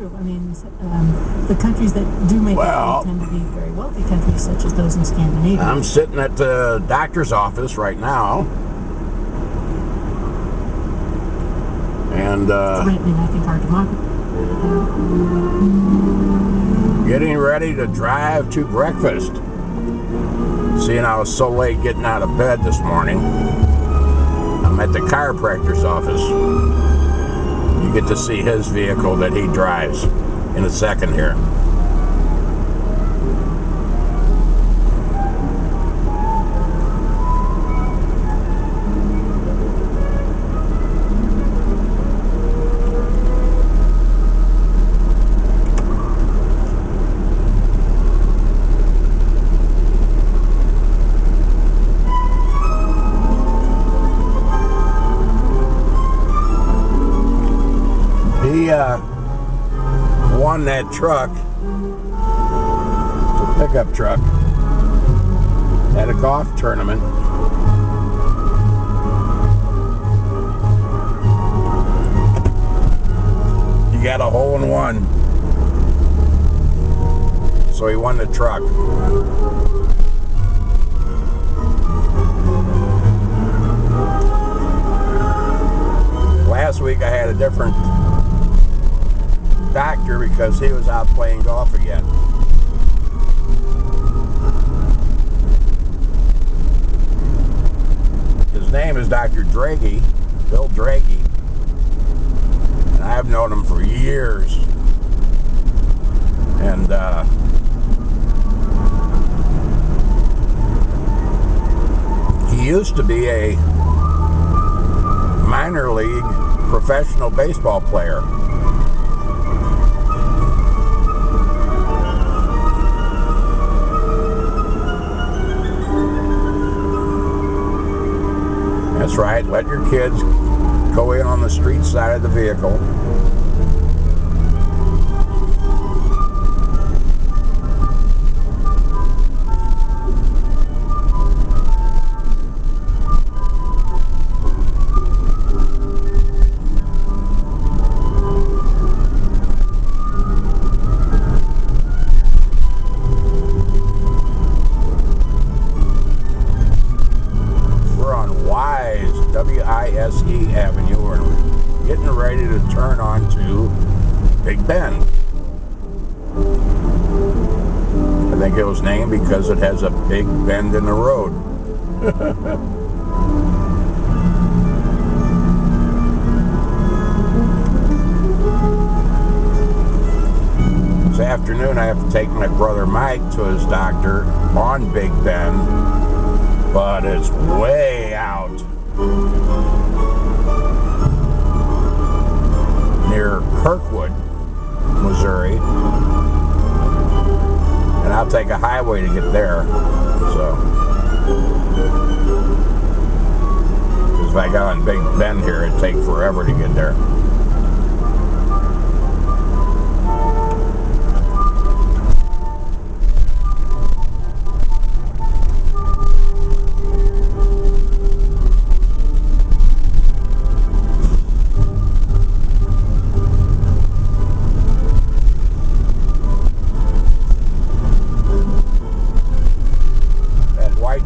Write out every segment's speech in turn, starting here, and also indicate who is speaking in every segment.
Speaker 1: true. I mean, the countries that do make it tend to be very wealthy countries, such as those in Scandinavia.
Speaker 2: I'm sitting at the doctor's office right now, and
Speaker 1: threatening, I think, our democracy.
Speaker 2: Getting ready to drive to breakfast. Seeing I was so late getting out of bed this morning, I'm at the chiropractor's office. You get to see his vehicle that he drives in a second here. He won that truck, the pickup truck, at a golf tournament. He got a hole in one, so he won the truck. Last week I had a different doctor because he was out playing golf again. His name is Dr. Draghi, Bill Draghi, and I've known him for years. And he used to be a minor league professional baseball player. That's right, let your kids go in on the street side of the vehicle. W-I-S-E Avenue. We're getting ready to turn onto Big Bend. I think it was named because it has a big bend in the road. This afternoon I have to take my brother Mike to his doctor on Big Bend, but it's way out near Kirkwood, Missouri, and I'll take a highway to get there. So, if I got on Big Bend here, it'd take forever to get there.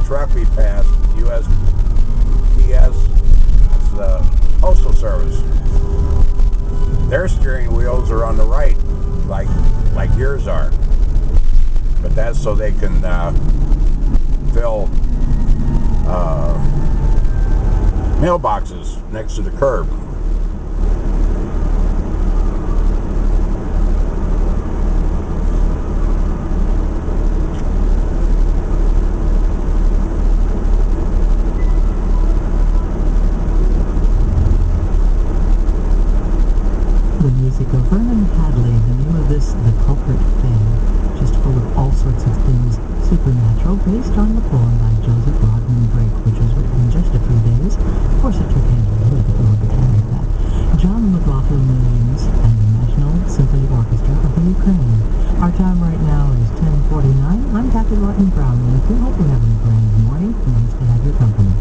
Speaker 2: Truck we passed, USPS, it's the Postal Service. Their steering wheels are on the right, like yours are. But that's so they can fill mailboxes next to the curb.
Speaker 1: Of Vernon Hadley, the name of this, The Culprit Thing, just full of all sorts of things supernatural, based on the poem by Joseph Rodman Drake, which was written in just a few days. Of course, it took him a little bit more to make that. John McLaughlin Williams and the National Symphony Orchestra of the Ukraine. Our time right now is 10:49. I'm Kathy Lawton Brown, and we hope you're having a grand morning. Nice to have your company.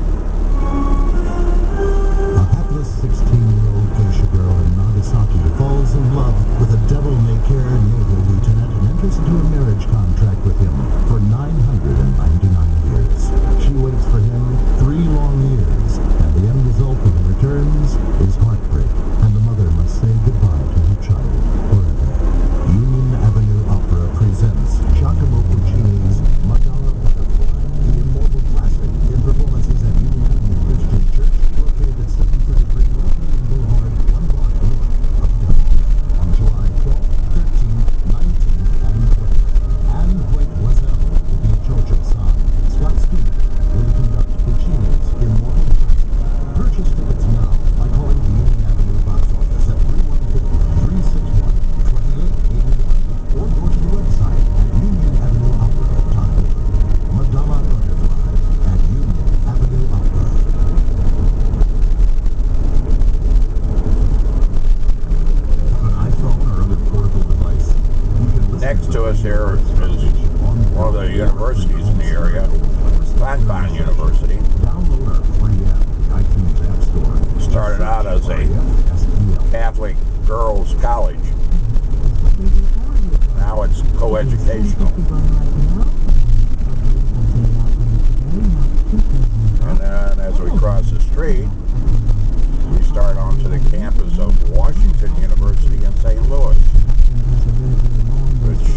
Speaker 3: A hapless 16-year-old geisha girl in Nagasaki falls in love with a devil-made into a marriage contract with him for 999 years. She waits for him 3 long years, and the end result when he returns is heartbreak, and the mother must say goodbye to her child forever. Union Avenue Opera presents Giacomo Puccini's Madonna Butterfly, the immortal classic, in performances at Union Avenue Christian Church, located at 733 Washington Boulevard, 1 block north of Youngstown, on July 12th, 13th, 19th, and 20th. Anne White Wazell will be at Churchill Side. Scott Steiner will conduct Puccini's immortal classic. Purchase tickets now by calling the Union Avenue box office at 314-361-2881 or go to the website at unionavenueopera.org. Madonna Butterfly at Union Avenue Opera. Have an iPhone or other portable device? You can listen
Speaker 2: Next to us here is one of the universities in the area, Bonbon University.
Speaker 3: Download our free app, iTunes App Store.
Speaker 2: Started out as a Catholic girls' college. Now it's co-educational. And then as we cross the street, we start onto the campus of Washington University in St. Louis, which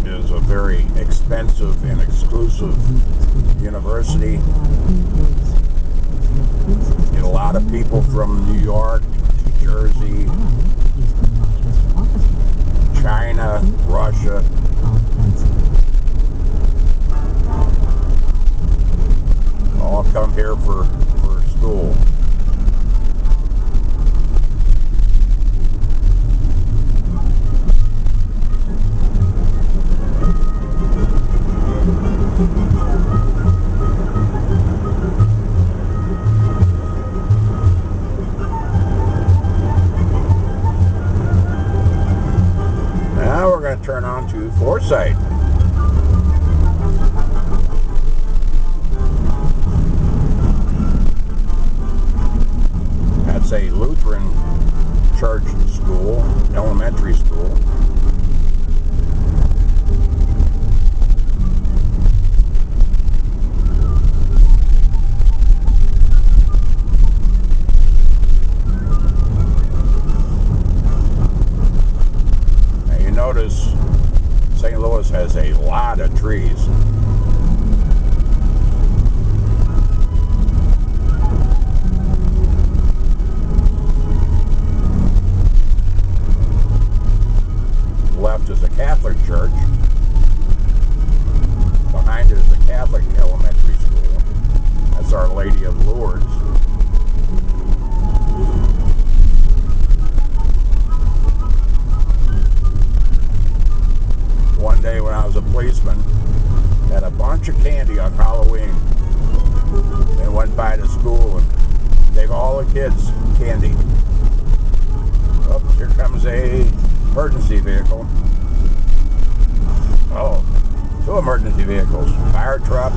Speaker 2: is a very expensive and exclusive university. Get a lot of people from New York, Jersey, China, Russia. All come here for school. Now we're going to turn on to Forsyth. That's a Lutheran church school, elementary school. Notice St. Louis has a lot of trees. Left is a Catholic church. Behind it is a Catholic elementary school. That's Our Lady of Lourdes. One day when I was a policeman, had a bunch of candy on Halloween. They went by the school and gave all the kids candy. Oh, here comes a emergency vehicle. Oh, 2 emergency vehicles. Fire truck,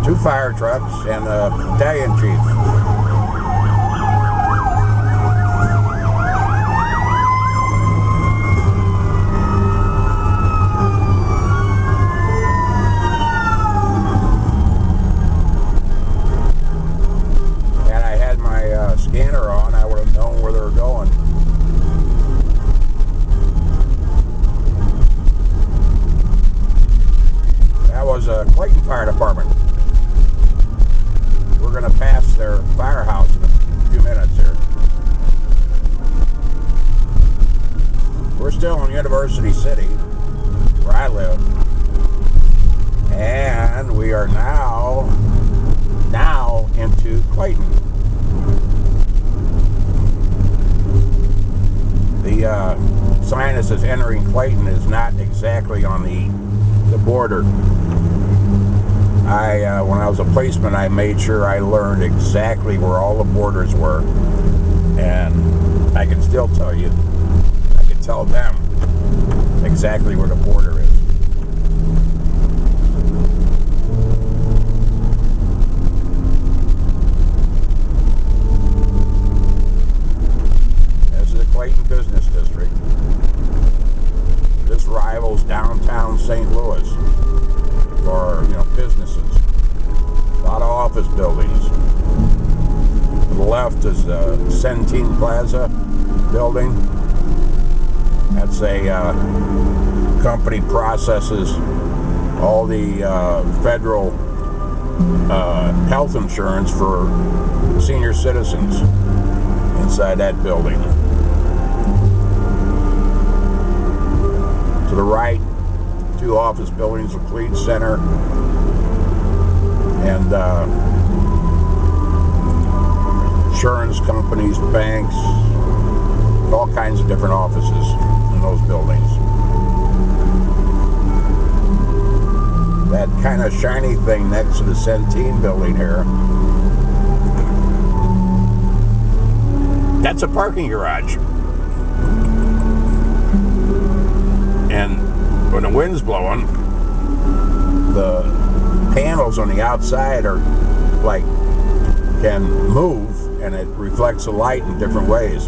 Speaker 2: 2 fire trucks, and a battalion chief. Scanner on, I would have known where they were going. That was a Clayton Fire Department. We're going to pass their firehouse in a few minutes here. We're still in University City, where I live, and we are now into Clayton. The sign that says entering Clayton is not exactly on the border. When I was a policeman, I made sure I learned exactly where all the borders were, and I can still tell you, I can tell them exactly where the border is. This is the Clayton Business District. Centene Plaza building. That's a company processes all the federal health insurance for senior citizens inside that building. To the right, 2 office buildings, a Cleat Center, and insurance companies, banks, all kinds of different offices in those buildings. That kind of shiny thing next to the Centene building here, that's a parking garage. And when the wind's blowing, the panels on the outside are like can move, and it reflects the light in different ways.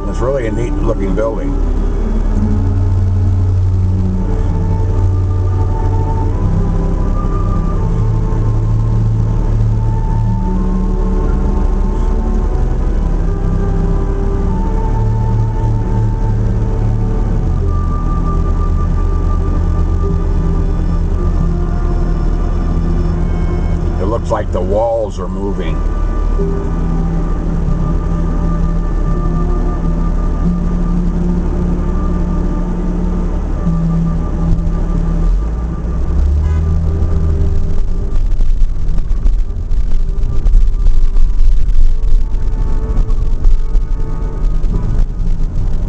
Speaker 2: It's really a neat looking building. Looks like the walls are moving.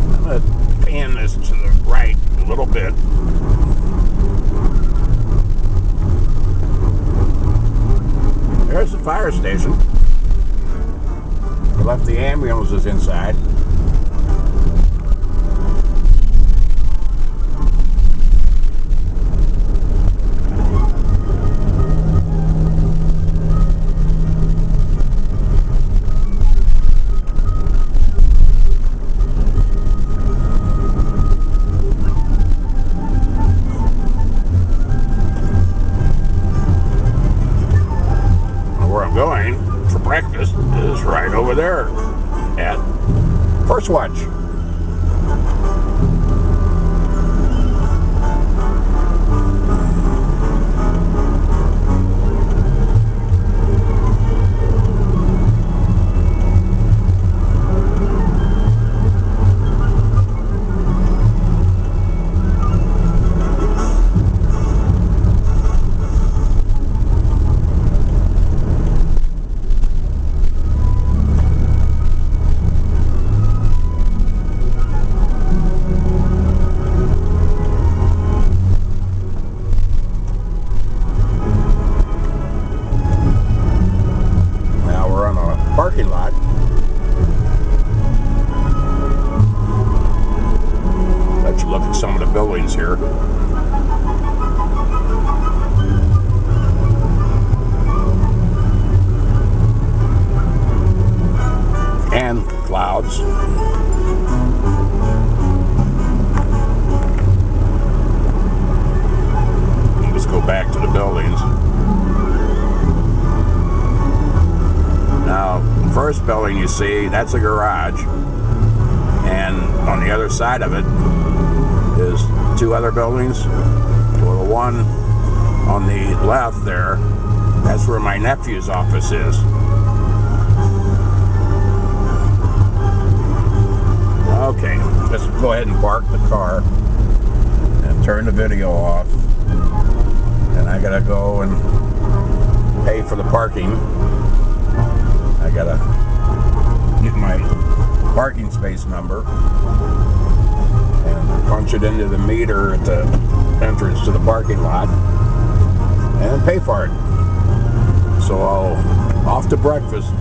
Speaker 2: I'm going to pan this to the right a little bit. There's the fire station. We left the ambulances inside. Going for breakfast is right over there at First Watch. Parking lot. Let you look at some of the buildings here. And clouds. Let's go back to the buildings. Now, the first building you see, that's a garage, and on the other side of it is 2 other buildings. Well, the one on the left there, that's where my nephew's office is. Okay, let's go ahead and park the car and turn the video off, and I gotta go and pay for the parking. I gotta get my parking space number and punch it into the meter at the entrance to the parking lot and pay for it. So I'll off to breakfast.